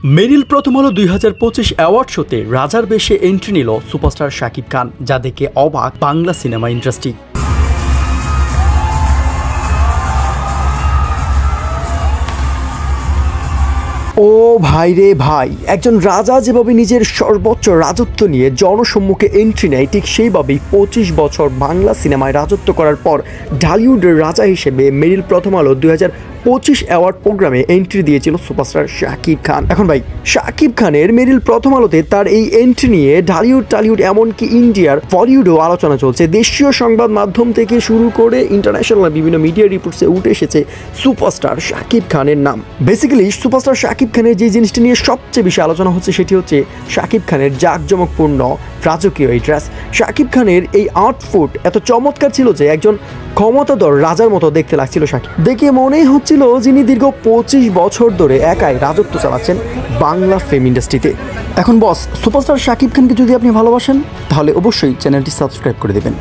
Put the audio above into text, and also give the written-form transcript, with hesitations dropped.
মেরিল প্রথম আলো 2025 অ্যাওয়ার্ড শোতে রাজার বেশে এন্ট্রি নিল সুপারস্টার শাকিব খান, যা দেখে অবাক বাংলা সিনেমা ইন্ডাস্ট্রি। ও ভাই রে ভাই, একজন রাজা যেভাবে নিজের সর্বোচ্চ রাজত্ব নিয়ে জনসম্মুখে এন্ট্রি নেয়, ঠিক সেইভাবেই 25 বছর বাংলা সিনেমায় রাজত্ব করার পর ঢালিউডের রাজা হিসেবে মেরিল প্রথম আলো 2025 অ্যাওয়ার্ড প্রোগ্রামে এন্ট্রি দিয়েছিল সুপারস্টার শাকিব খান। এখন ভাই, শাকিব খানের মেরিল প্রথম আলোতে তার এই এন্ট্রি নিয়ে টালিউড এমনকি ইন্ডিয়ার বলিউডেও আলোচনা চলছে। দেশীয় সংবাদ মাধ্যম থেকে শুরু করে ইন্টারন্যাশনাল বিভিন্ন মিডিয়া রিপোর্টসে উঠে এসেছে সুপারস্টার শাকিব খানের নাম। বেসিক্যালি সুপারস্টার শাকিব খানের যে জিনিসটা নিয়ে সবচেয়ে বেশি আলোচনা হচ্ছে সেটি হচ্ছে শাকিব খানের জাঁকজমকপূর্ণ রাজকীয় এই ড্রেস। শাকিব খানের এই আউটফিট এত চমৎকার ছিল যে একজন ক্ষমতাধর রাজার মতো দেখতে লাগছিল শাকিব। দেখে মনেই হচ্ছিল যিনি দীর্ঘ 25 বছর ধরে একাই রাজত্ব চালাচ্ছেন বাংলা ফিল্ম ইন্ডাস্ট্রিতে। এখন বস, সুপারস্টার শাকিব খানকে যদি আপনি ভালোবাসেন তাহলে অবশ্যই চ্যানেলটি সাবস্ক্রাইব করে দেবেন।